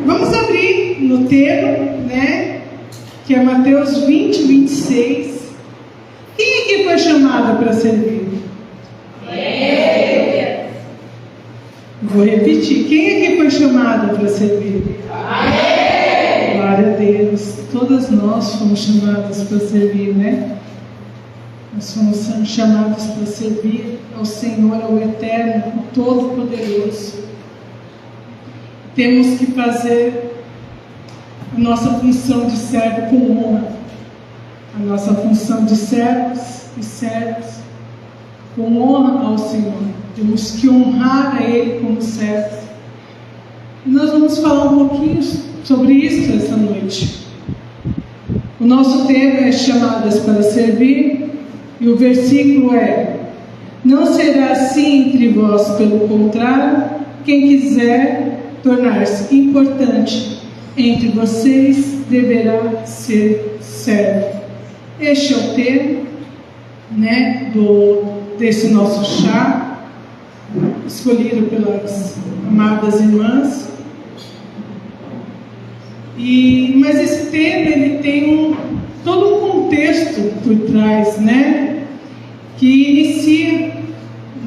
Vamos abrir no texto, né? Que é Mateus 20, 26. Quem aqui foi chamado para servir? Vou repetir. Quem aqui foi chamado para servir? Glória a Deus. Todas nós fomos chamadas para servir, né? Nós fomos chamados para servir ao Senhor, ao Eterno, ao Todo-Poderoso. Temos que fazer a nossa função de servo com honra. A nossa função de servos e servos com honra ao Senhor. Temos que honrar a Ele como servos. E nós vamos falar um pouquinho sobre isso essa noite. O nosso tema é chamadas para servir, e o versículo é: não será assim entre vós, pelo contrário, quem quiser tornar-se importante entre vocês deverá ser servo. Este é o tema, né, desse nosso chá, escolhido pelas amadas irmãs. Mas esse tema ele tem todo um contexto por trás, né, que inicia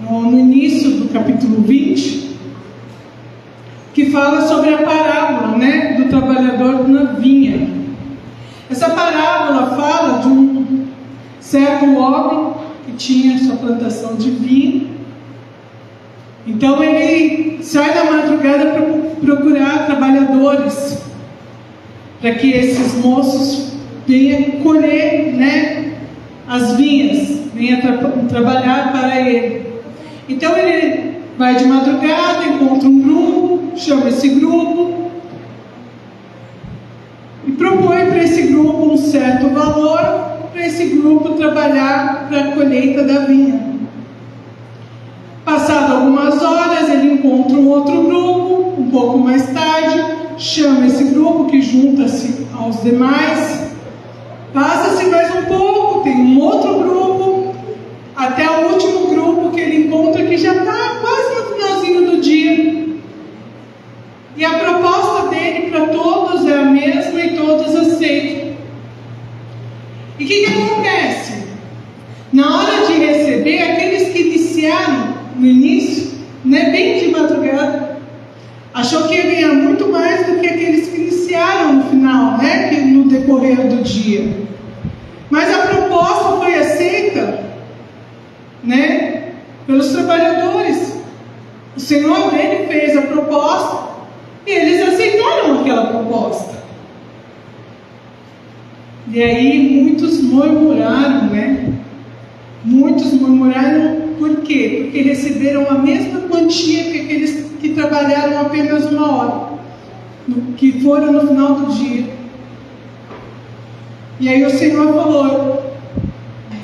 no início do capítulo 20, que fala sobre a parábola, né, do trabalhador na vinha. Essa parábola fala de um certo homem que tinha sua plantação de vinho. Então ele sai da madrugada para procurar trabalhadores, para que esses moços venham colher, né, as vinhas, venham trabalhar para ele. Então ele vai de madrugada, encontra um grupo, chama esse grupo e propõe para esse grupo um certo valor, para esse grupo trabalhar para a colheita da vinha. Passado algumas horas, ele encontra um outro grupo, um pouco mais tarde, chama esse grupo que junta-se aos demais. Passa-se mais um pouco, tem um outro grupo, até o último grupo que ele encontra, que já está quase no finalzinho do dia. E a proposta dele para todos é a mesma e todos aceitam. E o que acontece? Na hora de receber, aqueles que iniciaram no início, né, bem de madrugada, achou que ia ganhar muito mais do que aqueles que iniciaram no final, né, no decorrer do dia. Mas a proposta foi aceita, né, pelos trabalhadores. O Senhor dele fez a proposta e eles aceitaram aquela proposta. E aí muitos murmuraram, né? Muitos murmuraram por quê? Porque receberam a mesma quantia que aqueles que trabalharam apenas uma hora, que foram no final do dia. E aí o Senhor falou: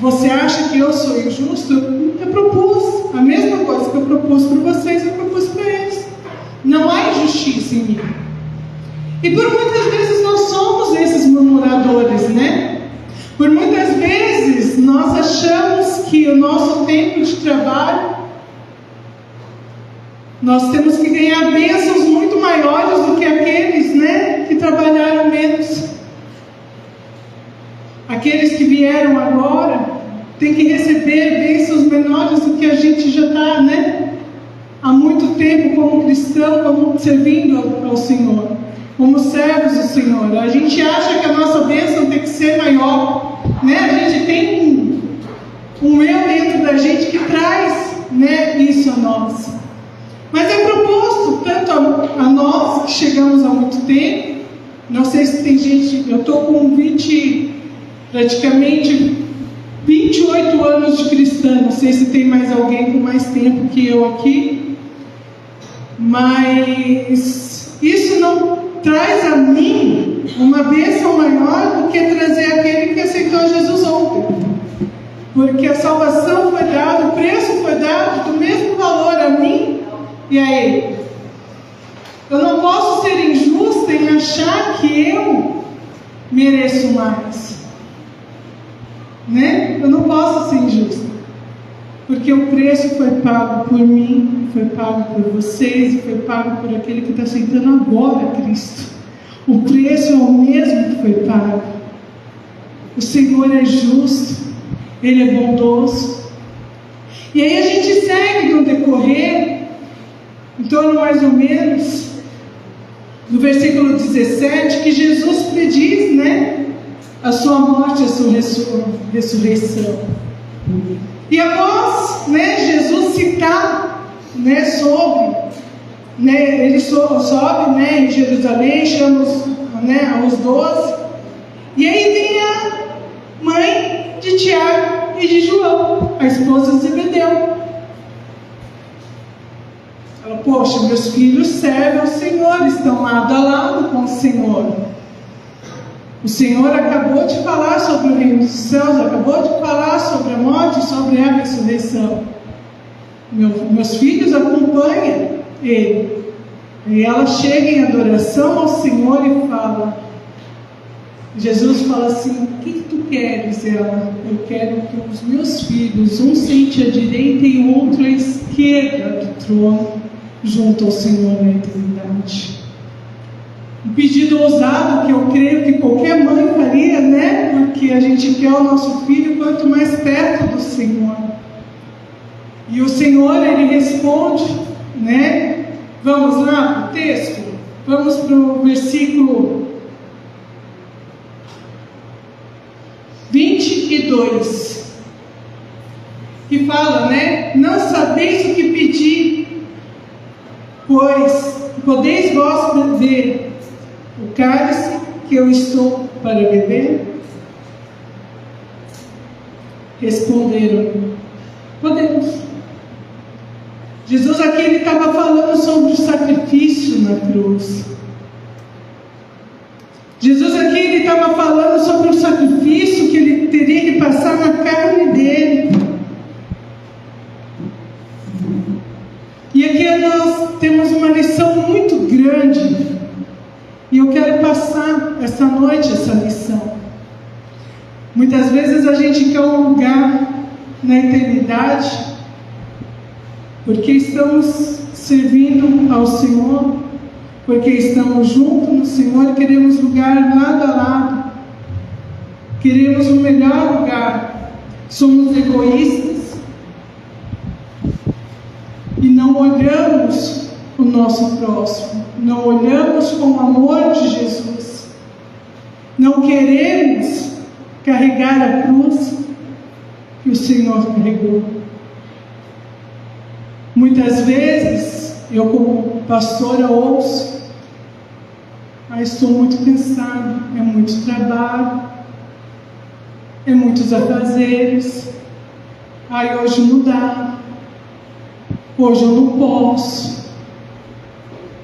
você acha que eu sou injusto? Eu propus a mesma coisa que eu propus para vocês, eu propus para eles. Não há injustiça em mim. E por muitas vezes nós somos esses murmuradores, né? Por muitas vezes nós achamos que o nosso tempo de trabalho, nós temos que ganhar bênçãos muito maiores do que aqueles, né, que trabalharam menos. Aqueles que vieram agora têm que receber bênçãos menores do que a gente já está, né, há muito tempo como cristão, como servindo ao Senhor, como servos do Senhor. A gente acha que a nossa bênção tem que ser maior, né? A gente tem um eu dentro da gente que traz, né, isso a nós. Mas é proposto tanto a nós que chegamos há muito tempo. Não sei se tem gente, eu estou com praticamente 28 anos de cristã, não sei se tem mais alguém com mais tempo que eu aqui, mas isso não traz a mim uma bênção maior do que trazer aquele que aceitou Jesus ontem, porque a salvação foi dada, o preço foi dado do mesmo valor a mim e a ele. Eu não posso ser injusta em achar que eu mereço mais, né? Eu não posso ser injusta, porque o preço foi pago por mim, foi pago por vocês, e foi pago por aquele que está aceitando agora Cristo. O preço é o mesmo que foi pago. O Senhor é justo, Ele é bondoso. E aí a gente segue no decorrer, em torno mais ou menos, no versículo 17, que Jesus prediz, a sua morte e a sua ressurreição. E após, Jesus citar, sobre, ele sobe, em Jerusalém, chama os 12, e aí vem a mãe de Tiago e de João, a esposa de Zebedeu. Ela, poxa, meus filhos servem ao Senhor, estão lado a lado com o Senhor. O Senhor acabou de falar sobre o reino dos céus, acabou de falar sobre a morte e sobre a ressurreição. Meus filhos acompanham Ele. E ela chega em adoração ao Senhor e fala, Jesus fala assim, o que tu queres? Ela, eu quero que os meus filhos, um sente à direita e o outro à esquerda do trono, junto ao Senhor na eternidade. Um pedido ousado que eu creio que qualquer mãe faria, porque a gente quer o nosso filho quanto mais perto do Senhor. E o Senhor, Ele responde, Vamos lá para o texto? Vamos para o versículo 22, que fala, não sabeis o que pedir, pois podeis vós beber o cálice que eu estou para beber? Responderam, podemos. Jesus aqui ele estava falando sobre o sacrifício na cruz. Jesus aqui ele estava falando sobre o sacrifício que ele teria que passar na carne dele. E aqui nós temos uma lição muito grande. E eu quero passar essa noite essa lição. Muitas vezes a gente quer um lugar na eternidade, porque estamos servindo ao Senhor, porque estamos juntos no Senhor e queremos lugar lado a lado. Queremos o melhor lugar. Somos egoístas e não olhamos o nosso próximo. Não olhamos com o amor de Jesus. Não queremos carregar a cruz que o Senhor carregou. Muitas vezes, eu como pastora ouço, estou muito cansado, é muito trabalho, é muitos afazeres, hoje não dá, hoje eu não posso,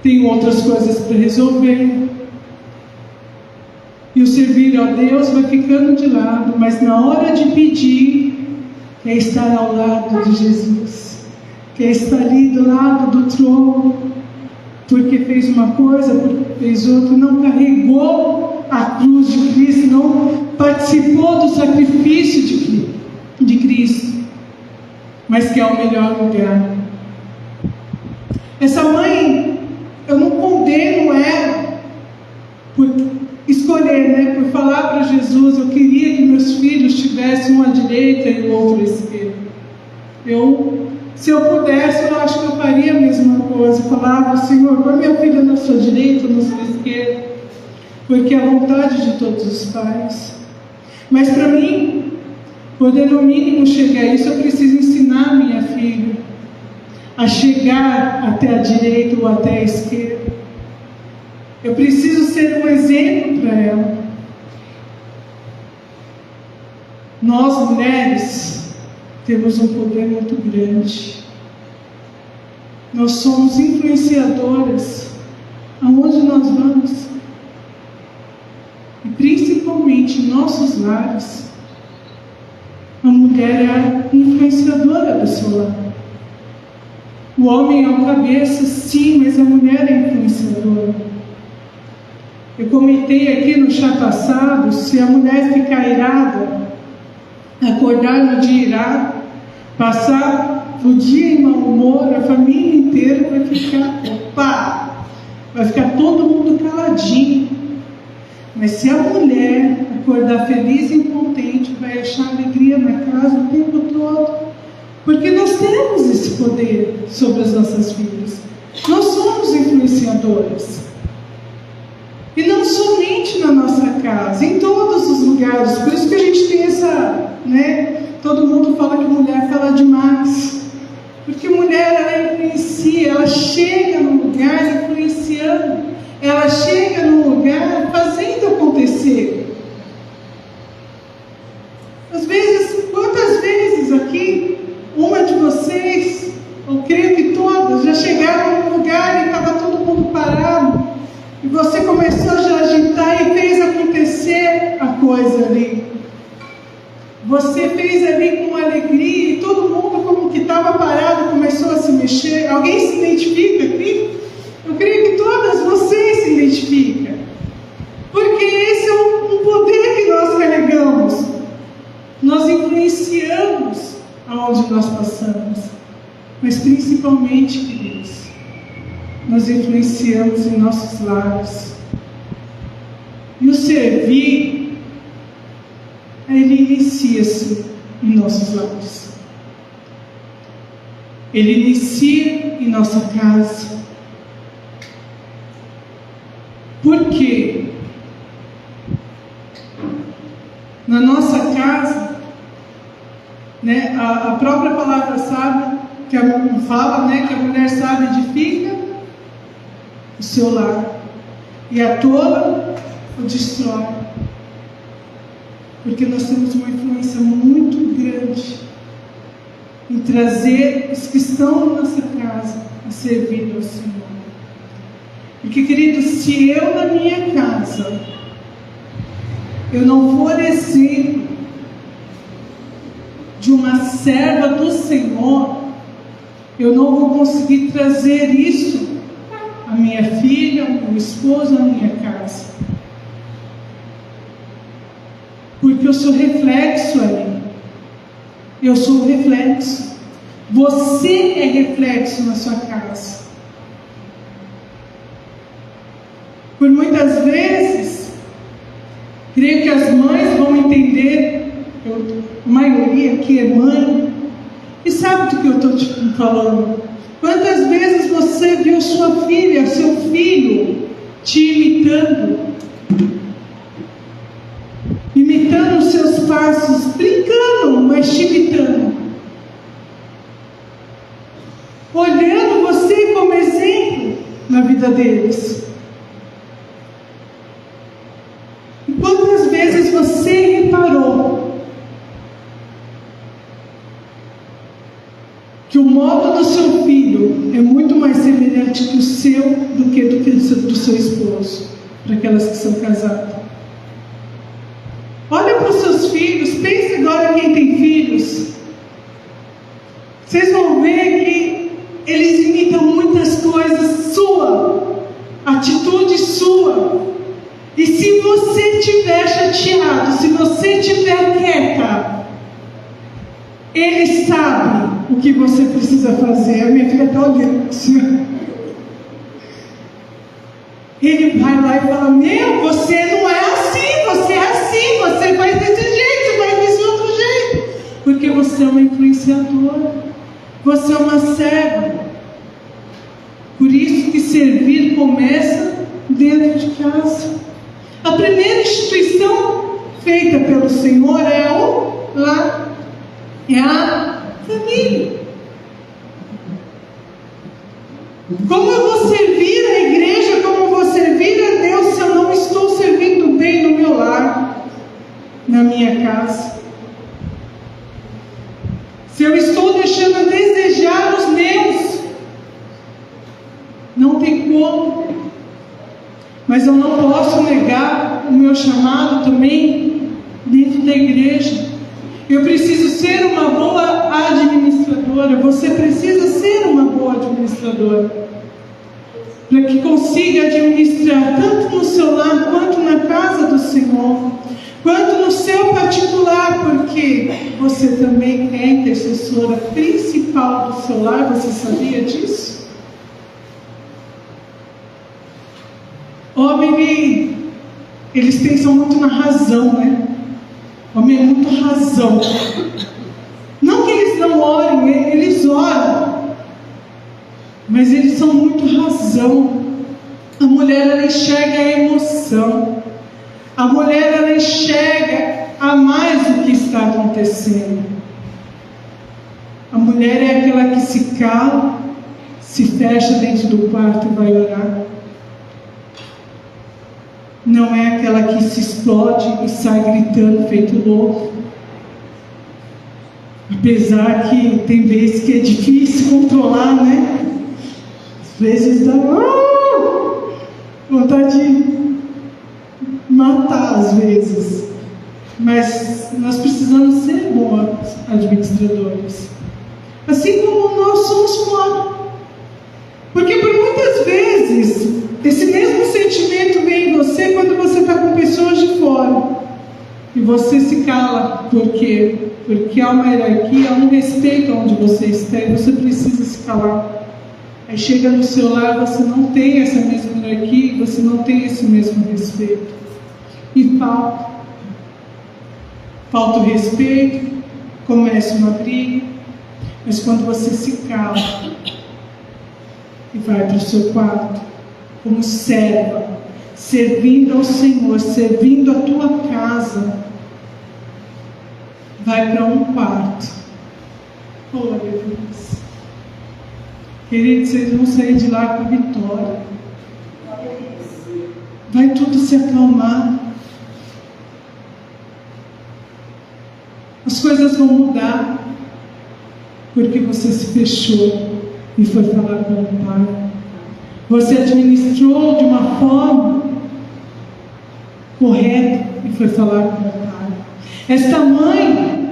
tenho outras coisas para resolver. E o servir a Deus vai ficando de lado, mas na hora de pedir, é estar ao lado de Jesus, quer estar ali do lado do trono, porque fez uma coisa, porque fez outra, não carregou a cruz de Cristo, não participou do sacrifício de Cristo, mas que é o melhor lugar. Essa mãe, eu não condeno ela por escolher, por falar para Jesus, eu queria que meus filhos tivessem uma à direita e o outro à esquerda. Se eu pudesse, eu acho que eu faria a mesma coisa. Eu falava, Senhor, põe minha filha na sua direita ou na sua esquerda, porque é a vontade de todos os pais. Mas para mim, poder no mínimo chegar a isso, eu preciso ensinar minha filha a chegar até a direita ou até a esquerda. Eu preciso ser um exemplo para ela. Nós, mulheres, temos um poder muito grande. Nós somos influenciadoras aonde nós vamos. E principalmente em nossos lares. A mulher é a influenciadora do seu lar. O homem é o cabeça, sim, mas a mulher é a influenciadora. Eu comentei aqui no chá passado, se a mulher ficar irada, acordar no dia irado, Passar o dia em mau humor, a família inteira vai ficar, vai ficar todo mundo caladinho. Mas se a mulher acordar feliz e contente, vai achar alegria na casa o tempo todo. Porque nós temos esse poder sobre as nossas vidas. Nós somos influenciadores. E não somente na nossa casa, em todos os lugares. Por isso que a gente tem essa, todo mundo fala que mulher fala demais. Porque mulher, ela influencia, ela chega no lugar influenciando. Ela chega no lugar fazendo acontecer. Às vezes, quantas vezes aqui, uma de vocês, eu creio que todas, já chegaram num lugar e estava todo mundo parado, e você começou a agitar e fez acontecer a coisa ali. Você fez ali com alegria e todo mundo, como que estava parado, começou a se mexer. Alguém se identifica aqui? Eu creio que todas vocês se identificam. Porque esse é um poder que nós carregamos. Nós influenciamos aonde nós passamos. Mas principalmente, queridos, nós influenciamos em nossos lares. E o servir, ele inicia-se em nossos lares. Ele inicia em nossa casa. Por quê? Na nossa casa, a própria palavra sabe, que fala, que a mulher sábia edifica o seu lar, e a tola o destrói. Porque nós temos uma influência muito grande em trazer os que estão na nossa casa a servir ao Senhor. Porque, queridos, se eu na minha casa, eu não for exemplo de uma serva do Senhor, eu não vou conseguir trazer isso à minha filha, ao meu esposo, à minha casa. Porque eu sou reflexo ali. Eu sou reflexo. Você é reflexo na sua casa. Por muitas vezes, creio que as mães vão entender, a maioria aqui é mãe, e sabe do que eu estou te falando. Quantas vezes você viu sua filha, seu filho, te imitando os seus passos, brincando, mas te imitando, olhando você como exemplo na vida deles. E quantas vezes você reparou que o modo do seu filho é muito mais semelhante que o seu do que do seu esposo, para aquelas que são casadas? Olha para os seus filhos, pense agora quem tem filhos. Vocês vão ver que eles imitam muitas coisas sua, atitude sua. E se você estiver chateado, se você estiver quieta, ele sabe o que você precisa fazer. A minha filha está olhando assim. Ele vai lá e fala: meu, você não é assim, você é assim, você faz desse jeito, você faz desse outro jeito. Porque você é uma influenciadora, você é uma serva. Por isso que servir começa dentro de casa. A primeira instituição feita pelo Senhor é o lar, é a família. Como eu vou servir a igreja, como eu vou servir a Deus, se eu não estou servindo bem no meu lar, na minha casa? Se eu estou deixando a desejar os meus, não tem como. Mas eu não posso negar o meu chamado também dentro da igreja. Eu preciso ser uma boa administradora. Você precisa ser uma boa administradora, para que consiga administrar tanto no seu lar quanto na casa do Senhor. quanto no seu particular, porque você também é intercessora principal do seu lar. Você sabia disso? Homem, eles pensam muito na razão, né? Homem é muito razão. Não que eles não orem, eles oram, mas eles são muito razão. A mulher, ela enxerga a emoção. A mulher, ela enxerga a mais o que está acontecendo. A mulher é aquela que se cala, se fecha dentro do quarto e vai orar. Não é aquela que se explode e sai gritando feito louco. Apesar que tem vezes que é difícil controlar, né? Às vezes dá vontade de matar, às vezes. Mas nós precisamos ser bons administradores. Assim como nós somos fora. Porque por muitas vezes, esse mesmo sentimento vem em você quando você está com pessoas de fora. E você se cala. Por quê? Porque há uma hierarquia, há um respeito onde você está e você precisa se calar. Aí chega no seu lar, você não tem essa mesma hierarquia, você não tem esse mesmo respeito. E falta o respeito, começa uma briga, mas quando você se cala e vai para o seu quarto, como serva, servindo ao Senhor, servindo a tua casa, vai para um quarto. Glória a Deus. Queridos, vocês vão sair de lá com vitória. Vai tudo se acalmar. As coisas vão mudar. Porque você se fechou e foi falar com o Pai. Você administrou de uma forma correta e foi falar com o Pai. Esta mãe,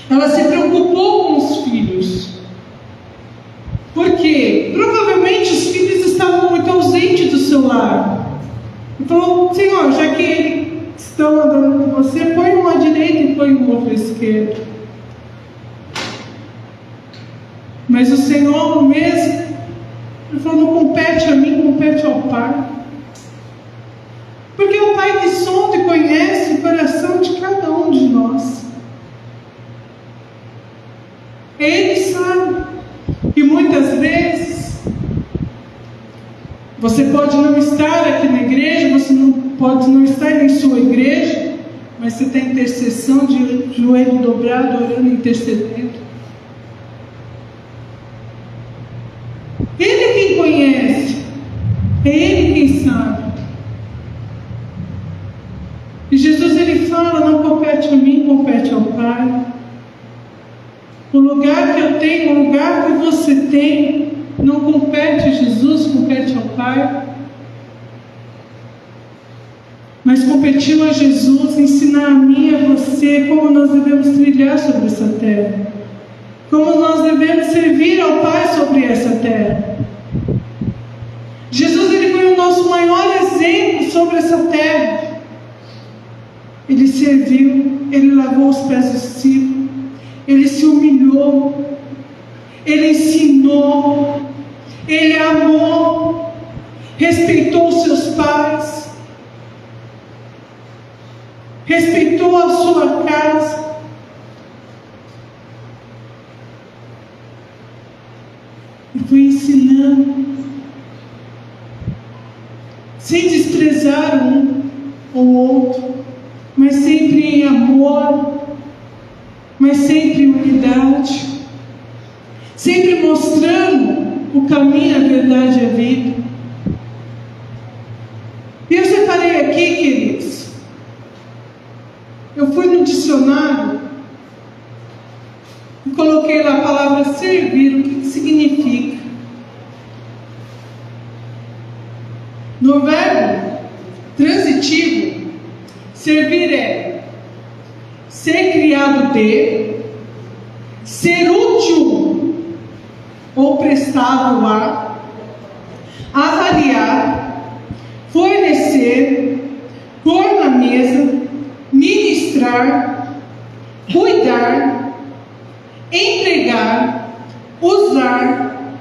ela se preocupou com os filhos. Porque provavelmente os filhos estavam muito ausentes do seu lar. E falou: Senhor, já que eles estão andando com você, põe um à direita e põe um outro à esquerda. Mas o Senhor mesmo, ele falou: não compete a mim, compete ao Pai. Porque é o Pai que sonda e conhece o coração de cada um de nós. Ele sabe. E muitas vezes você pode não estar aqui na igreja, você não pode não estar em sua igreja, mas você tem intercessão de joelho dobrado, orando e intercedendo. Ele é quem conhece, é Ele quem sabe. E Jesus, Ele fala: não compete a mim, compete ao Pai. O lugar que eu tenho, o lugar que você tem, não compete a Jesus, compete ao Pai. Mas competiu a Jesus ensinar a mim e a você como nós devemos trilhar sobre essa terra. Como nós devemos servir ao Pai sobre essa terra. Jesus, Ele foi o nosso maior exemplo sobre essa terra. Ele serviu, Ele lavou os pés dos discípulos, Ele se humilhou, Ele ensinou, Ele amou, respeitou os seus pais, respeitou a sua casa. E foi ensinando, sem desprezar um ou outro, mas sempre em amor, mas sempre em unidade, sempre mostrando o caminho, a verdade e a vida. E eu separei aqui, queridos, eu fui no dicionário e coloquei lá a palavra servir, o que significa. No verbo transitivo, servir é ser criado de, ser útil ou prestável a, avaliar, fornecer, pôr na mesa, organizar, cuidar, entregar, usar,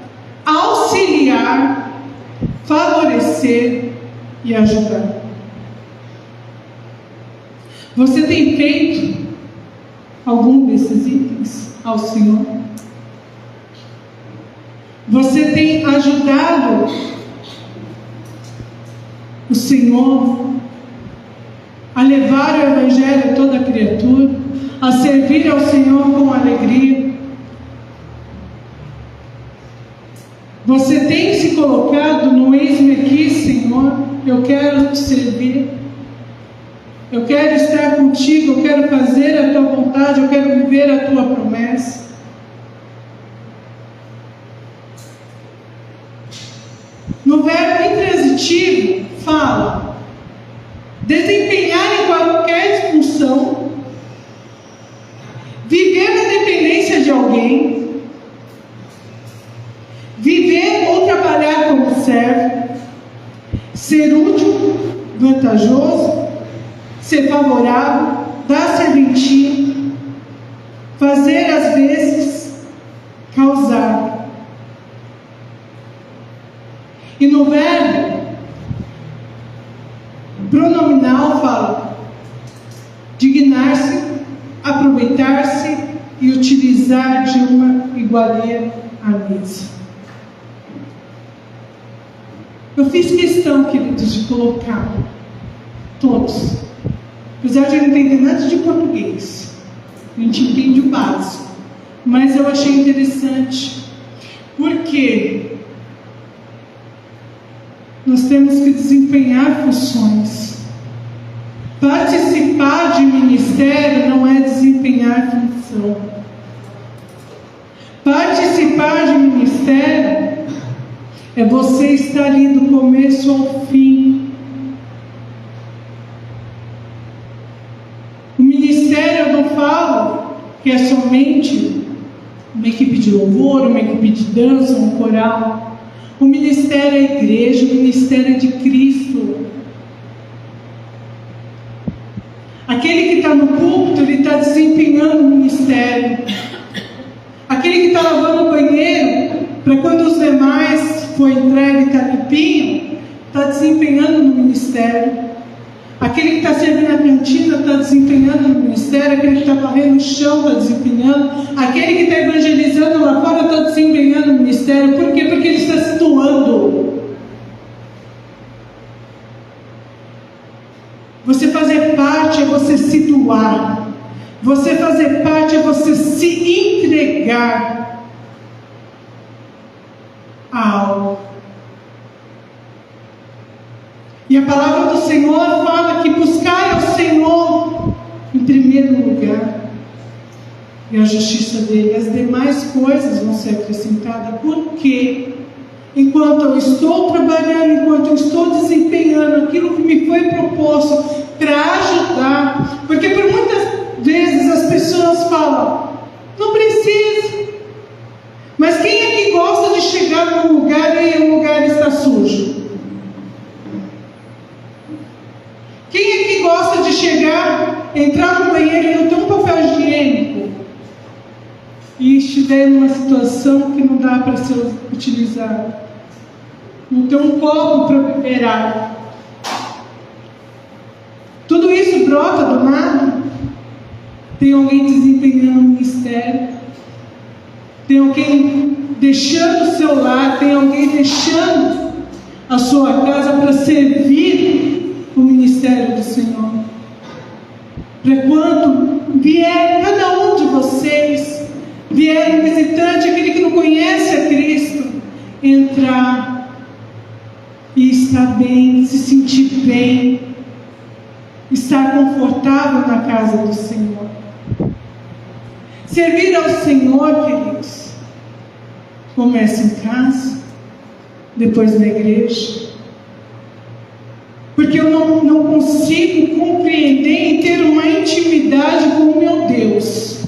auxiliar, favorecer e ajudar. Você tem feito algum desses itens ao Senhor? Você tem ajudado o Senhor a levar o Evangelho a toda criatura, a servir ao Senhor com alegria? Você tem se colocado no eis-me aqui, Senhor, eu quero te servir, eu quero estar contigo, eu quero fazer a tua vontade, eu quero viver a tua promessa. No verbo intransitivo fala desempenhar em qualquer função, viver na dependência de alguém, viver ou trabalhar como servo, ser útil, vantajoso, ser favorável, dar serventia, fazer às vezes, causar. E no verbo pronominal fala dignar-se, aproveitar-se e utilizar de uma iguaria à mesa. Eu fiz questão, queridos, de colocar todos, apesar de eu não entender nada de português, a gente entende o básico, mas eu achei interessante, porque nós temos que desempenhar funções. Participar de ministério não é desempenhar função. Participar de ministério é você estar ali do começo ao fim. O ministério, eu não falo que é somente uma equipe de louvor, uma equipe de dança, um coral. O ministério é a igreja, o ministério é de Cristo. Aquele que está no púlpito, ele está desempenhando o ministério. Aquele que está lavando o banheiro, para quando os demais for entregue e está limpinho, está desempenhando no ministério. Aquele que está servindo na cantina está desempenhando no ministério. Aquele que está varrendo o chão está desempenhando. Aquele que está evangelizando lá fora está desempenhando no ministério. Por quê? Porque ele está se doando. Você fazer parte é você se doar. Você fazer parte é você se entregar a algo. E a palavra do Senhor fala que buscar ao Senhor em primeiro lugar e a justiça dele. As demais coisas vão ser acrescentadas. Porque enquanto eu estou trabalhando, enquanto eu estou desempenhando aquilo que me foi proposto para ajudar, porque por muitas vezes as pessoas falam, não precisa. Mas quem é que gosta de chegar num lugar e o lugar está sujo? Quem é que gosta de chegar, entrar no banheiro e não ter um papel higiênico e estiver numa situação que não dá para ser utilizado? Não ter um copo para beber água. Tudo isso brota do nada. Tem alguém desempenhando um ministério. Tem alguém deixando o seu lar. Tem alguém deixando a sua casa para servir o ministério do Senhor. Para quando vier cada um de vocês, vier um visitante, aquele que não conhece a Cristo, entrar e estar bem, se sentir bem, estar confortável na casa do Senhor. Servir ao Senhor, queridos, começa em casa, depois na igreja. Porque eu não consigo compreender e ter uma intimidade com o meu Deus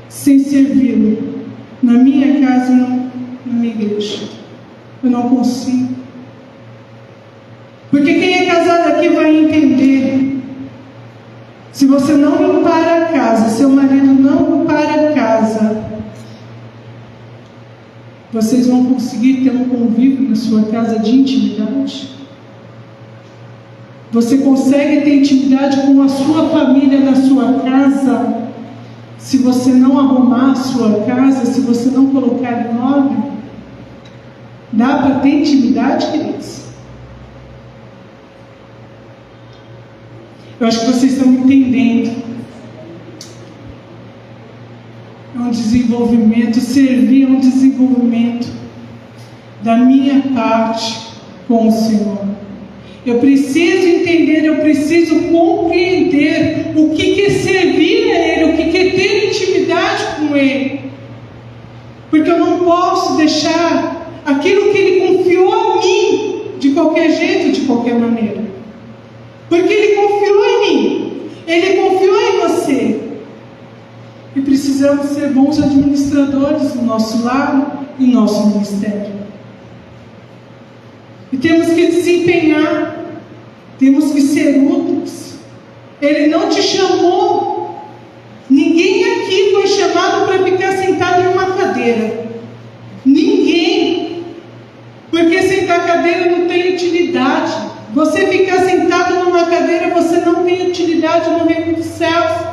sem servi-lo na minha casa e na minha igreja. Eu não consigo. Porque quem é casado aqui vai entender. Se você não limpar a casa, seu marido não limpar a casa, vocês vão conseguir ter um convívio na sua casa de intimidade? Você consegue ter intimidade com a sua família na sua casa, se você não arrumar a sua casa, se você não colocar em ordem? Dá para ter intimidade, queridos? Eu acho que vocês estão entendendo. É um desenvolvimento, servir é um desenvolvimento da minha parte com o Senhor. Eu preciso entender, eu preciso compreender o que é servir a Ele, o que é ter intimidade com Ele. Porque eu não posso deixar aquilo que Ele confiou a mim, de qualquer jeito, de qualquer maneira. Porque Ele confiou em mim, Ele confiou em você. E precisamos ser bons administradores do nosso lar e nosso ministério. E temos que desempenhar, temos que ser úteis. Ele não te chamou, ninguém aqui foi chamado para ficar sentado em uma cadeira. Ninguém. Porque sentar a cadeira não tem utilidade. Você ficar sentado numa cadeira, você não tem utilidade no reino dos céus.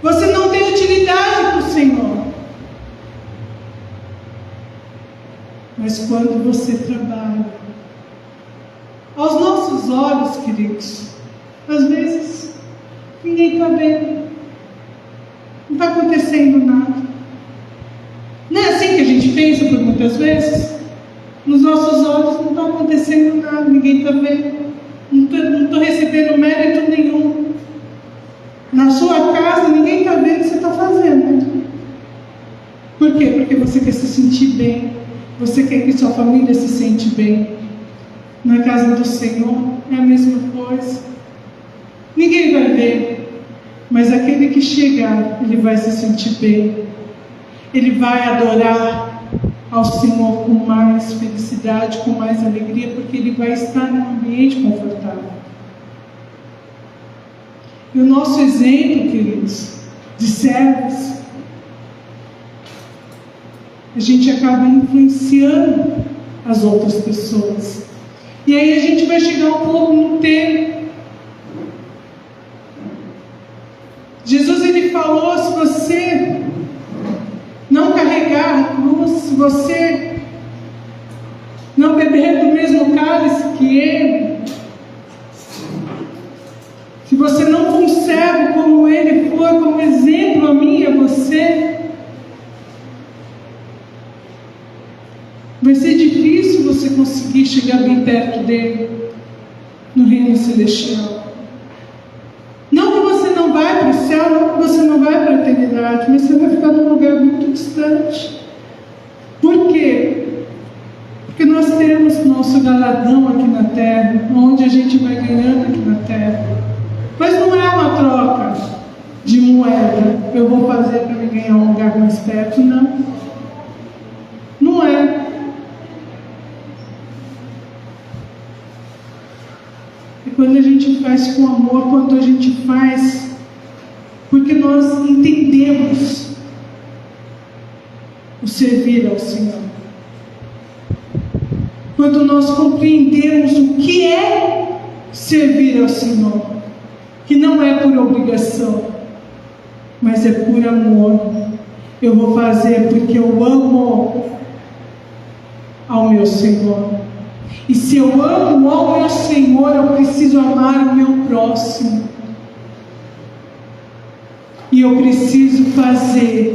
Você não tem utilidade para o Senhor. Mas quando você trabalha, aos nossos olhos, queridos, às vezes ninguém está vendo, não está acontecendo nada. Não é assim que a gente pensa por muitas vezes? Nos nossos olhos não está acontecendo nada, ninguém está vendo, não estou recebendo mérito nenhum. Na sua casa ninguém está vendo o que você está fazendo. Por quê? Porque você quer se sentir bem, você quer que sua família se sente bem. Na casa do Senhor é a mesma coisa. Ninguém vai ver, mas aquele que chegar, ele vai se sentir bem. Ele vai adorar ao Senhor com mais felicidade, com mais alegria, porque ele vai estar num ambiente confortável. E o nosso exemplo, queridos, de servos, a gente acaba influenciando as outras pessoas. E aí a gente vai chegar um pouco no tema. Jesus, ele falou, se você não carregar a cruz, se você não beber do mesmo cálice que Ele, se você não for um servo como Ele foi, como exemplo a mim e a você, vai ser difícil você conseguir chegar bem perto dele no reino celestial. Não que você não vai para o céu, não que você não vai para a eternidade, mas você vai ficar num lugar muito distante. Por quê? Porque nós temos nosso galardão aqui na terra, onde a gente vai ganhando aqui na terra. Mas não é uma troca de moeda, eu vou fazer para me ganhar um lugar mais perto, não. Não é. É quando a gente faz com amor, quando a gente faz porque nós entendemos o servir ao Senhor. Quando nós compreendemos o que é servir ao Senhor, que não é por obrigação, mas é por amor. Eu vou fazer porque eu amo ao meu Senhor. E se eu amo ao meu Senhor, eu preciso amar o meu próximo. E eu preciso fazer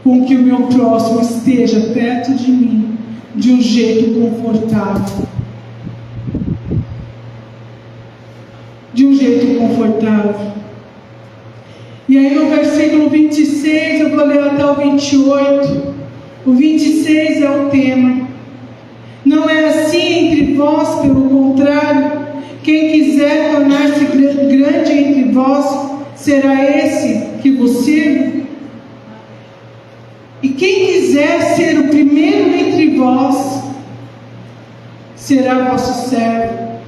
com que o meu próximo esteja perto de mim de um jeito confortável. De um jeito confortável. E aí no versículo 26, eu vou ler até o 28. O 26 é o tema. Não é assim entre vós, pelo contrário, quem quiser tornar-se grande entre vós, será esse que vos sirva. E quem quiser ser o primeiro entre vós, será vosso servo.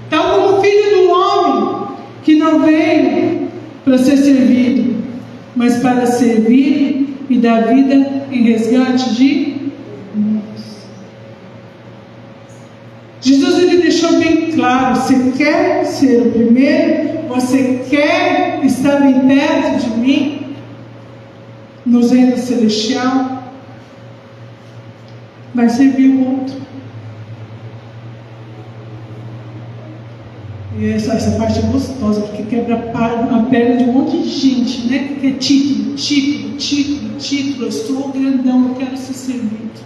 Tal como o Filho do Homem, que não veio para ser servido, mas para servir e dar vida em resgate de muitos. Jesus, ele deixou bem claro: você quer ser o primeiro? Você quer estar bem perto de mim no reino celestial? Vai servir o outro. E essa parte é gostosa, porque quebra a perna de um monte de gente, né? Que quer título. Eu sou grandão, eu quero ser servido.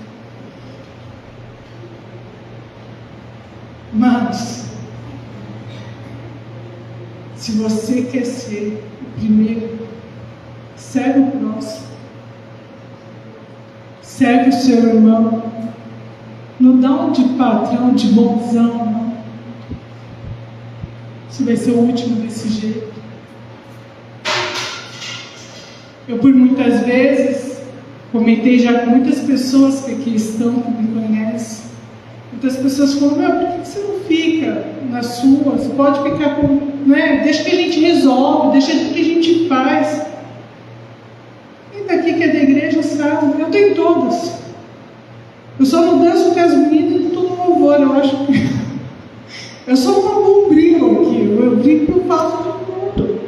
Mas, se você quer ser o primeiro, serve o próximo. Serve o seu irmão. Não dá um de patrão, de bonzão, não. Você vai ser o último desse jeito. Eu, por muitas vezes, comentei já com muitas pessoas que aqui estão, que me conhecem. Muitas pessoas falam: meu, por que você não fica na sua? Você pode ficar com... né? Deixa que a gente resolve, deixa que a gente faz. E daqui que é da igreja, sabe? Eu tenho todas. Eu só não danço com as meninas e estou no louvor. Eu acho que... eu sou uma bombril aqui. Eu brinco e eu faço de tudo.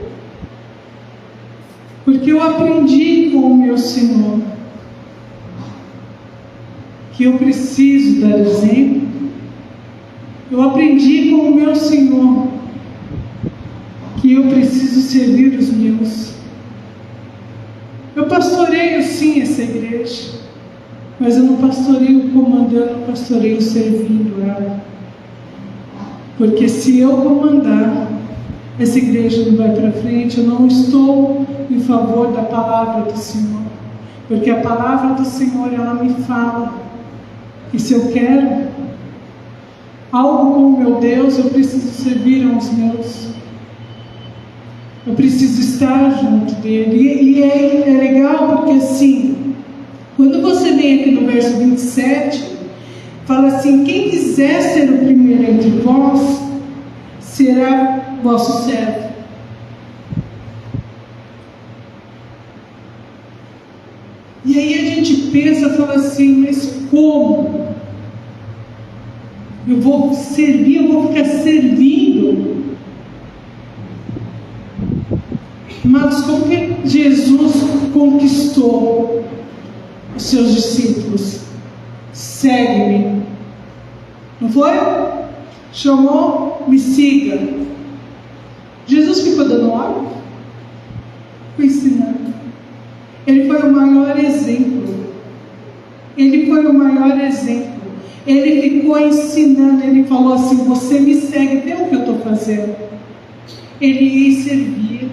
Porque eu aprendi com o meu Senhor que eu preciso dar exemplo. Eu aprendi com o meu Senhor que eu preciso servir os meus. Eu pastoreio sim essa igreja, mas eu não pastoreio comandando, eu pastoreio servindo ela. Porque se eu comandar, essa igreja não vai para frente. Eu não estou em favor da palavra do Senhor, porque a palavra do Senhor, ela me fala que se eu quero algo com o meu Deus, eu preciso servir aos meus. Eu preciso estar junto dele. E é legal porque assim, quando você vem aqui no verso 27, fala assim: quem quiser ser o primeiro entre vós, será vosso servo. E aí a gente pensa, fala assim: mas como? Eu vou servir, eu vou ficar servindo? Mas como que Jesus conquistou os seus discípulos? Segue-me. Não foi? Chamou, me siga. Jesus ficou dando ordem? Foi ensinando. Ele foi o maior exemplo. Ele foi o maior exemplo. Ele ficou ensinando. Ele falou assim: você me segue, vê o que eu estou fazendo. Ele ia e servia.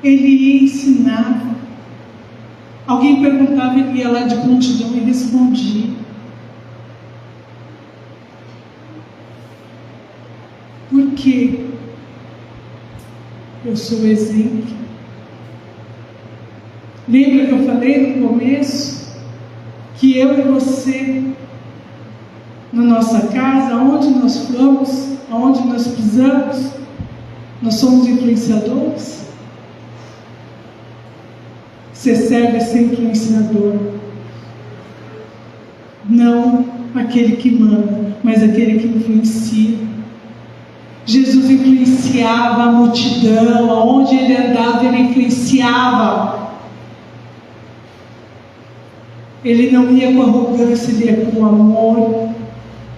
Ele ia e ensinava. Alguém perguntava, ele ia lá de prontidão e respondia. Por quê? Eu sou exemplo. Lembra que eu falei no começo que eu e você, na nossa casa, aonde nós vamos, aonde nós pisamos, nós somos influenciadores? Você serve a ser influenciador. Não aquele que manda, mas aquele que influencia. Jesus influenciava a multidão, aonde ele andava, ele influenciava. Ele não ia com arrogância, ele ia com amor,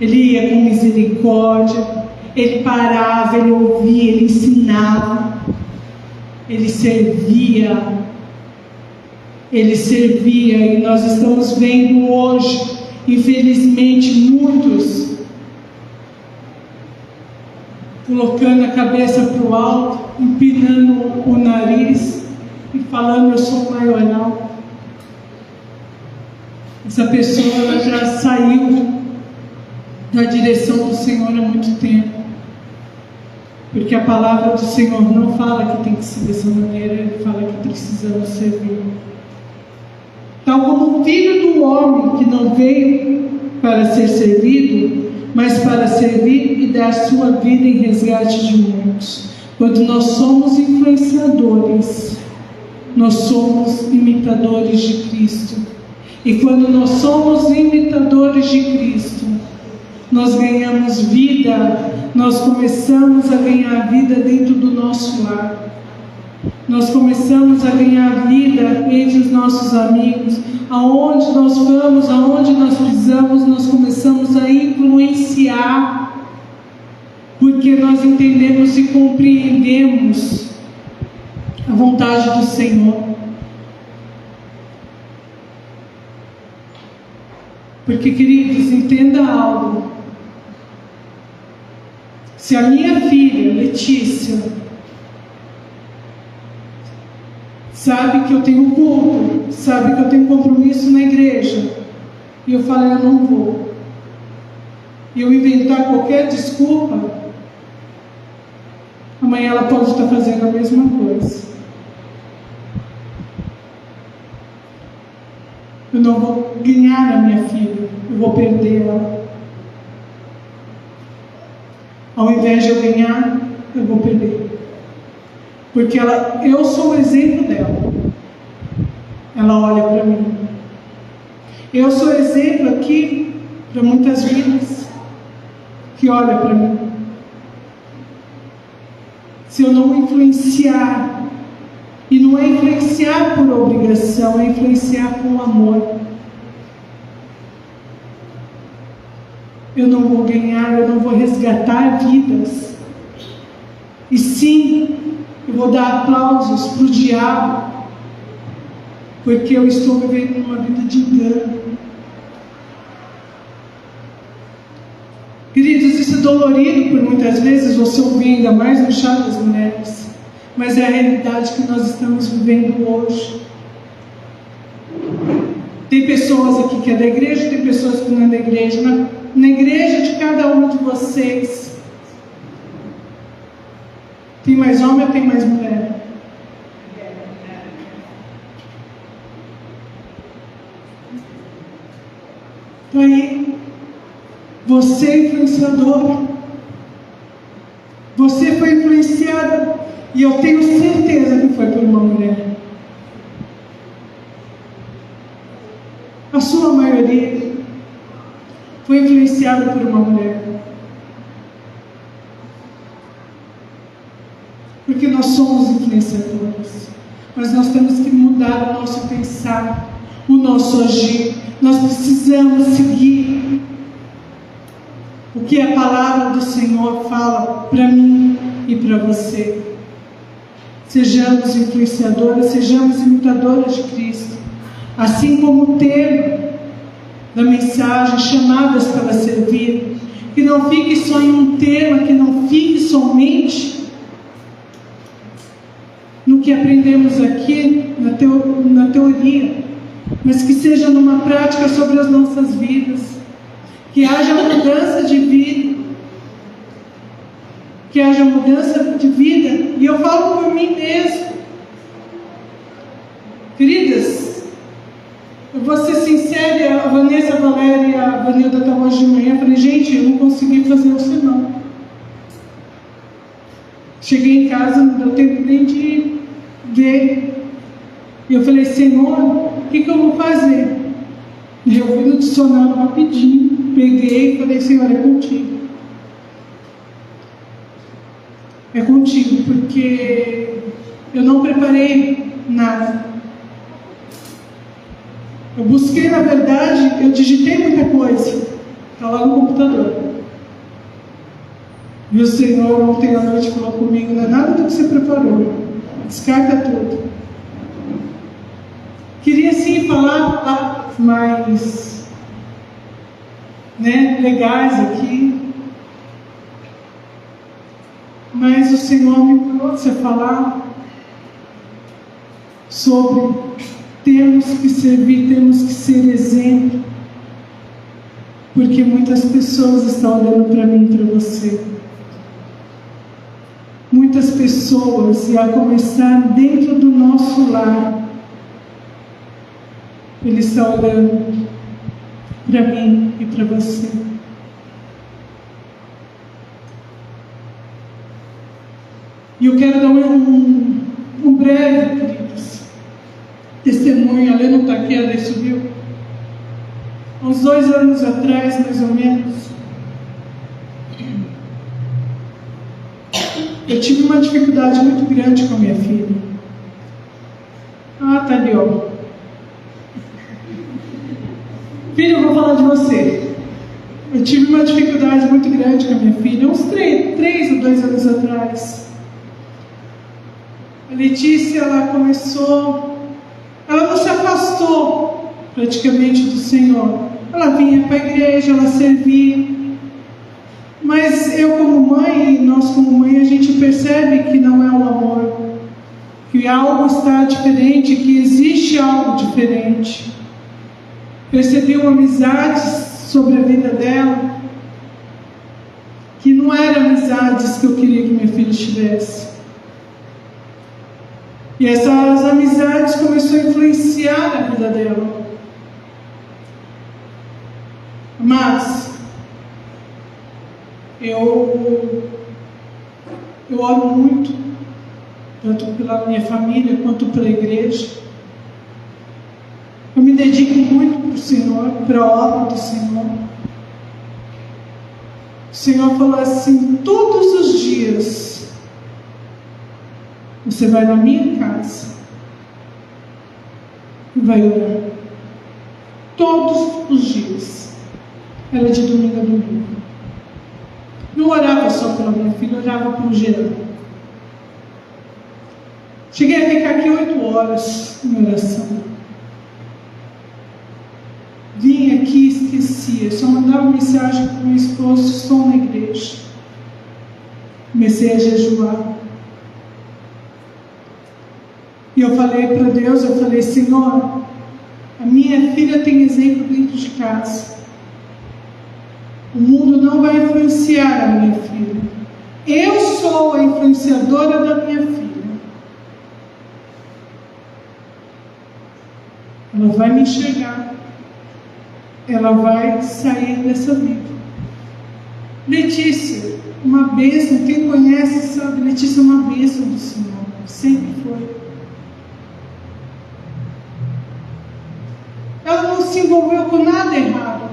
ele ia com misericórdia, ele parava, ele ouvia, ele ensinava, ele servia. E nós estamos vendo hoje, infelizmente, muitos colocando a cabeça para o alto, empinando o nariz e falando: eu sou maioral. Essa pessoa, ela já saiu da direção do Senhor há muito tempo, porque a palavra do Senhor não fala que tem que ser dessa maneira, ele fala que precisamos servir. Tal como o Filho do Homem, que não veio para ser servido, mas para servir e dar sua vida em resgate de muitos. Quando nós somos influenciadores, nós somos imitadores de Cristo. E quando nós somos imitadores de Cristo, nós ganhamos vida, nós começamos a ganhar vida dentro do nosso lar. Nós começamos a ganhar vida entre os nossos amigos. Aonde nós vamos, aonde nós pisamos, nós começamos a influenciar. Porque nós entendemos e compreendemos a vontade do Senhor. Porque, queridos, entenda algo. Se a minha filha, Letícia, sabe que eu tenho culto, sabe que eu tenho compromisso na igreja, e eu falo, eu não vou, e eu inventar qualquer desculpa, amanhã ela pode estar fazendo a mesma coisa. Eu não vou ganhar a minha filha, eu vou perder ela. Ao invés de eu ganhar, eu vou perder. Porque eu sou o exemplo dela. Ela olha para mim. Eu sou exemplo aqui para muitas vidas que olham para mim. Se eu não influenciar, e não é influenciar por obrigação, é influenciar com amor, eu não vou ganhar, eu não vou resgatar vidas. E sim, eu vou dar aplausos para o diabo, porque eu estou vivendo uma vida de engano. Queridos, isso é dolorido por muitas vezes você ouvir, ainda mais no chá das mulheres, mas é a realidade que nós estamos vivendo hoje. Tem pessoas aqui que é da igreja, tem pessoas que não é da igreja. Na igreja de cada um de vocês, tem mais homem ou tem mais mulher? Então aí, você é influenciador. Você foi influenciada. E eu tenho certeza que foi por uma mulher. A sua maioria foi influenciada por uma mulher. Porque nós somos influenciadores. Mas nós temos que mudar o nosso pensar, o nosso agir. Nós precisamos seguir o que a palavra do Senhor fala para mim e para você. Sejamos influenciadoras, sejamos imitadoras de Cristo. Assim como o tema da mensagem, chamadas para servir, que não fique só em um tema, que não fique somente no que aprendemos aqui na teoria, mas que seja numa prática sobre as nossas vidas, que haja mudança de vida, e eu falo por mim mesmo. Queridas, eu vou ser sincera, a Vanessa, a Valéria e a Vanilda estavam hoje de manhã, eu falei, gente, eu não consegui fazer o sermão. Cheguei em casa, não deu tempo nem de ver. E eu falei, Senhor, o que eu vou fazer? Eu fui no dicionário rapidinho, peguei e falei, Senhor, é contigo. É contigo, porque eu não preparei nada. Eu busquei, na verdade, eu digitei muita coisa, está lá no computador. E o Senhor ontem à noite falou comigo, não é nada do que você preparou, descarta tudo. Queria sim falar mais legais aqui, mas o Senhor me trouxe a falar sobre temos que servir, temos que ser exemplo, porque muitas pessoas estão olhando para mim e para você. Muitas pessoas, e a começar dentro do nosso lar, Ele está olhando para mim e para você. E eu quero dar um breve, queridos, testemunho. A Lê não está aqui, a Lê subiu. Há uns 2 anos atrás, mais ou menos, eu tive uma dificuldade muito grande com a minha filha. Ah, tá ali, ó. Filha, eu vou falar de você. Eu tive uma dificuldade muito grande com a minha filha, uns 3 ou 2 anos atrás. A Letícia, ela não se afastou praticamente do Senhor. Ela vinha para a igreja, ela servia. Mas eu como mãe, e nós como mãe, a gente percebe que não é o amor, que algo está diferente, que existe algo diferente. Percebi uma amizade sobre a vida dela, que não eram amizades que eu queria que minha filha tivesse. E essas amizades começaram a influenciar a vida dela. Mas eu oro muito, tanto pela minha família quanto pela igreja. Eu me dedico muito para o Senhor, para a obra do Senhor. O Senhor falou assim: todos os dias você vai na minha casa e vai orar. Todos os dias. Era de domingo a domingo. Não orava só pela minha filha, orava pelo geral. Cheguei a ficar aqui 8 horas em oração. Vim aqui, esquecia, só mandava mensagem para o meu esposo: estou na igreja. Comecei a jejuar. E eu falei para Deus, eu falei: Senhor, a minha filha tem exemplo dentro de casa. O mundo não vai influenciar a minha filha. Eu sou a influenciadora da minha filha. Ela vai me enxergar. Ela vai sair dessa vida. Letícia, uma bênção. Quem conhece sabe, Letícia é uma bênção do Senhor. Sempre foi. Ela não se envolveu com nada errado,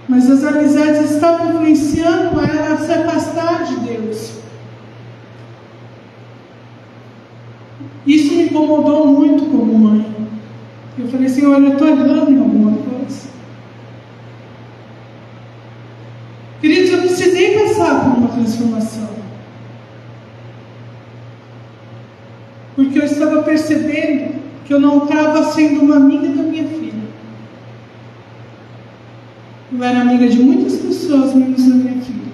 mas as amizades estavam influenciando ela a se afastar de Deus. Isso me incomodou muito como mãe. Eu falei: Senhor, eu estou errando em alguma coisa. Queridos, eu precisei passar por uma transformação, porque eu estava percebendo que eu não estava sendo uma amiga da minha filha. Eu era amiga de muitas pessoas, menos da minha filha.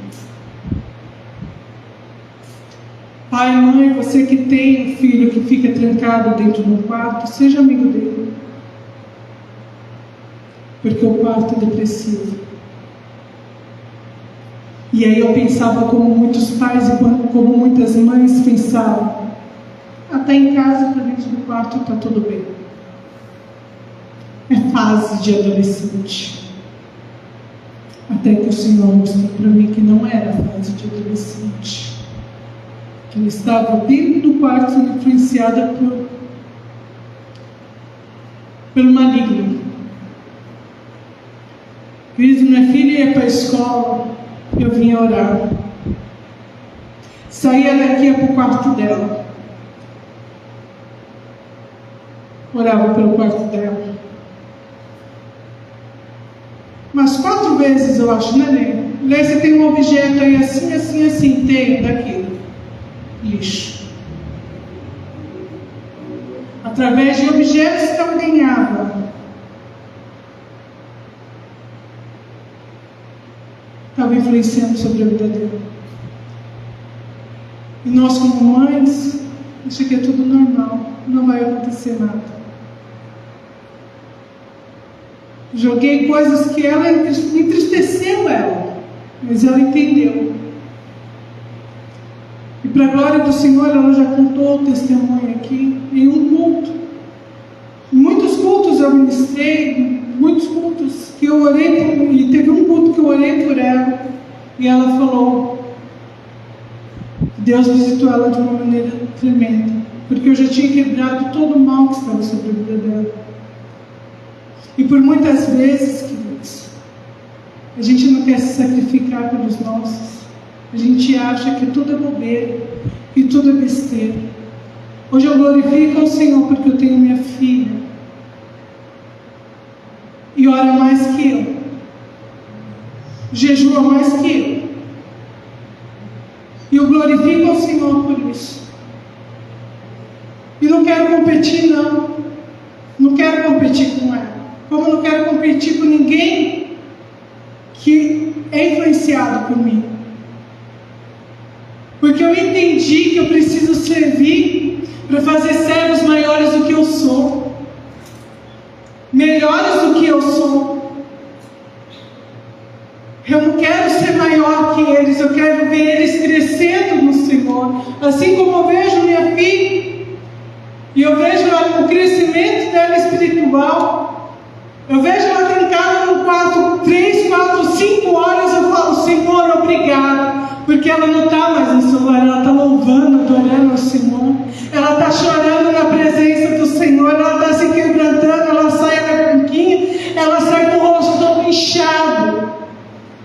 Pai, mãe, você que tem um filho que fica trancado dentro do quarto, seja amigo dele. Porque o quarto é depressivo. E aí eu pensava como muitos pais e como muitas mães pensavam: até em casa, para dentro do quarto, está tudo bem. É fase de adolescente. Até que o Senhor mostrou para mim que não era fase de adolescente. Que eu estava dentro do quarto sendo influenciada pelo maligno. Querido, minha filha ia para a escola, eu vinha orar. Saía daqui, ia para o quarto dela. Orava pelo quarto dela. Mas 4 vezes, eu acho, né, Lê? Lê, você tem um objeto aí assim, assim, assim. Tem daquilo. Lixo. Através de objetos que ela ganhava, estava influenciando sobre a vida dela. E nós, como mães, achamos que é tudo normal, não vai acontecer nada. Joguei coisas que ela entristeceu ela, mas ela entendeu. E para a glória do Senhor, ela já contou o testemunho aqui em um culto. Em muitos cultos eu ministrei, muitos cultos que eu orei, e teve um culto que eu orei por ela, e ela falou: Deus visitou ela de uma maneira tremenda, porque eu já tinha quebrado todo o mal que estava sobre a vida dela. E por muitas vezes, queridos, a gente não quer se sacrificar pelos nossos. A gente acha que tudo é bobeira, que tudo é besteira. Hoje eu glorifico ao Senhor porque eu tenho minha filha. E ora mais que eu. Jejua mais que eu. E eu glorifico ao Senhor por isso. E não quero competir, não. Não quero competir com ela. Como não quero competir com ninguém que é influenciado por mim. Porque eu entendi que eu preciso servir para fazer servos maiores do que eu sou. Melhores do que eu sou. Eu não quero ser maior que eles, eu quero ver eles crescendo no Senhor. Assim como eu vejo minha filha, e eu vejo o crescimento dela espiritual. Eu vejo ela trancada no quarto 3, 4, 5 horas, eu falo, Senhor, obrigado. Porque ela não está mais no celular, ela está louvando, adorando ao Senhor. Ela está chorando na presença do Senhor, ela está se quebrantando, ela sai da banquinha, ela sai com o rosto todo inchado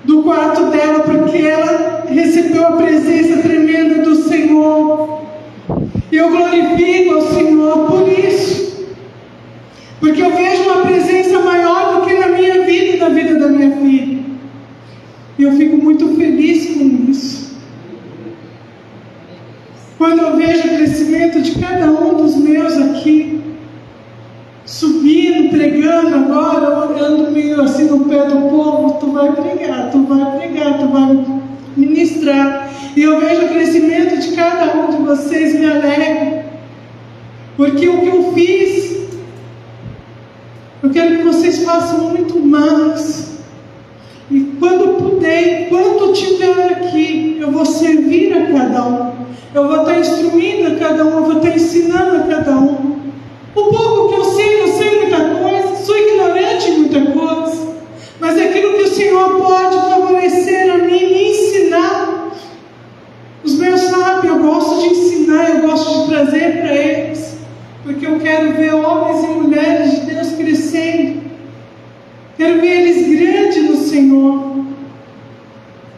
do quarto dela, porque ela recebeu a presença tremenda do Senhor. E eu glorifico ao Senhor por isso. Porque eu vejo uma presença maior do que na minha vida e na vida da minha filha. E eu fico muito feliz com isso. Quando eu vejo o crescimento de cada um dos meus aqui, subindo, pregando agora, olhando meio assim no pé do povo, tu vai pregar, tu vai ministrar. E eu vejo o crescimento de cada um de vocês, me alegra. Porque o que eu fiz, eu quero que vocês façam muito mais. E quando puder, quando tiver aqui, eu vou servir a cada um. Eu vou estar instruindo a cada um, eu vou estar ensinando a cada um. O pouco que eu sei muita coisa, sou ignorante em muita coisa. Mas aquilo que o Senhor pode favorecer a mim, me ensinar. Os meus sabem, eu gosto de ensinar, eu gosto de trazer para eles. Porque eu quero ver homens e mulheres de Deus crescendo. Quero ver eles grandes no Senhor.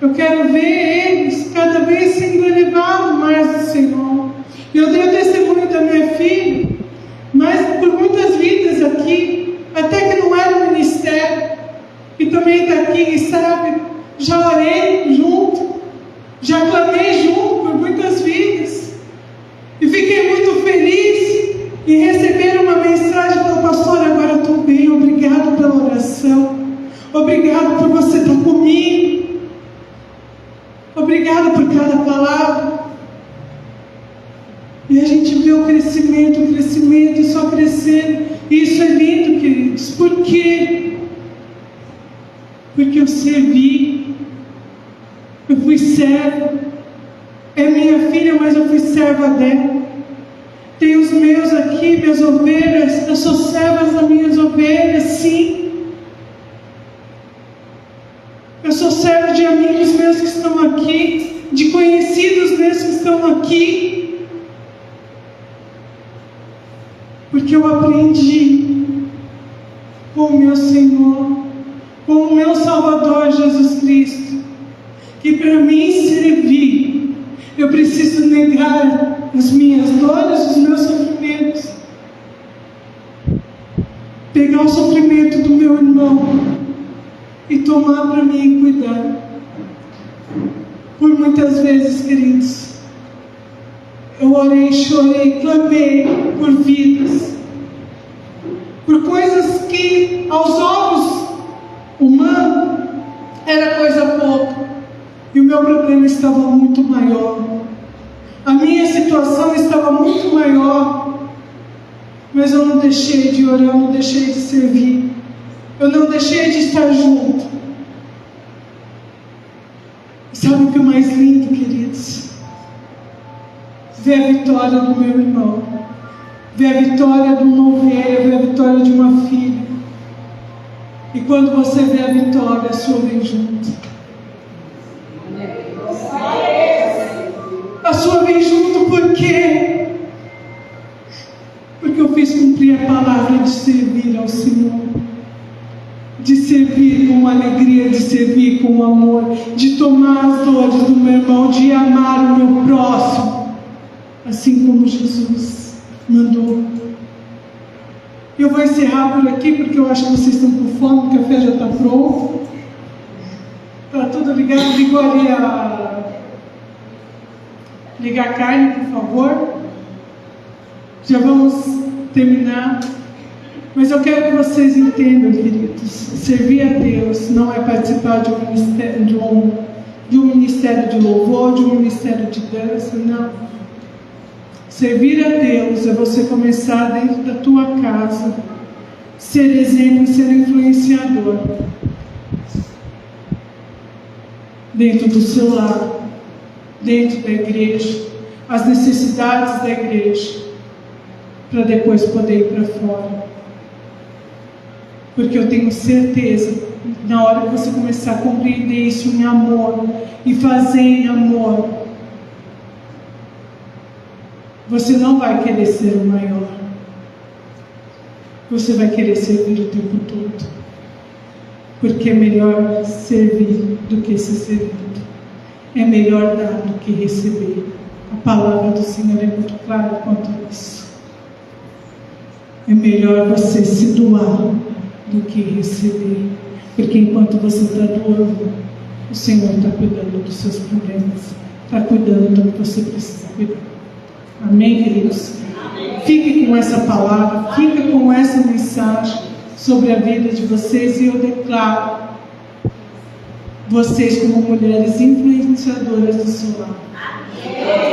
Eu quero ver eles cada vez sendo elevados mais do Senhor. Eu dei o testemunho da minha filha, mas por muitas vidas aqui, até que não era um ministério, e também está aqui, e sabe, já orei junto, já clamei junto por muitas vidas, e fiquei muito feliz em receber uma mensagem do pastor, agora eu estou bem, obrigado pela oração, obrigado por você estar comigo, obrigado por cada palavra. E a gente vê o crescimento e só crescendo. E isso é lindo, queridos. Por quê? Porque eu servi. Eu fui serva. É minha filha, mas eu fui serva dela. Tem os meus aqui, minhas ovelhas. Eu sou serva das minhas ovelhas, sim. Eu sou serva de amigos meus que estão aqui, de conhecidos meus que estão aqui. Porque eu aprendi com o meu Senhor, com o meu Salvador Jesus Cristo, que para mim servir, eu preciso negar as minhas dores, os meus sofrimentos, pegar o sofrimento do meu irmão e tomar para mim e cuidar. Por muitas vezes, queridos, eu orei, chorei, clamei por vidas, por coisas que aos olhos humanos era coisa pouca, e o meu problema estava muito maior, a minha situação estava muito maior, mas eu não deixei de orar, eu não deixei de servir, eu não deixei de estar junto. Sabe o que é mais lindo, queridos? Ver a vitória do meu irmão, ver a vitória de uma ovelha, ver a vitória de uma filha. E quando você vê a vitória, a sua vem junto. A sua cumprir a palavra de servir ao Senhor, de servir com alegria, de servir com amor, de tomar as dores do meu irmão, de amar o meu próximo, assim como Jesus mandou. Eu vou encerrar por aqui, porque eu acho que vocês estão com fome, o café já está pronto. Está tudo ligado? Ligou ali ligar a carne, por favor. Já vamos terminar. Mas eu quero que vocês entendam, queridos, servir a Deus não é participar de um ministério de louvor, de um ministério de dança, não. Servir a Deus é você começar dentro da tua casa, ser exemplo e ser influenciador. Dentro do seu lar, dentro da igreja, as necessidades da igreja, para depois poder ir para fora. Porque eu tenho certeza, na hora que você começar a compreender isso em amor e fazer em amor, você não vai querer ser o maior. Você vai querer servir o tempo todo. Porque é melhor servir do que ser servido. É melhor dar do que receber. A palavra do Senhor é muito clara quanto a isso. É melhor você se doar do que receber. Porque enquanto você está doando, o Senhor está cuidando dos seus problemas. Está cuidando do que você precisa cuidar. Amém, queridos? Amém. Fique com essa palavra, fique com essa mensagem sobre a vida de vocês, e eu declaro vocês como mulheres influenciadoras do seu lar. Amém.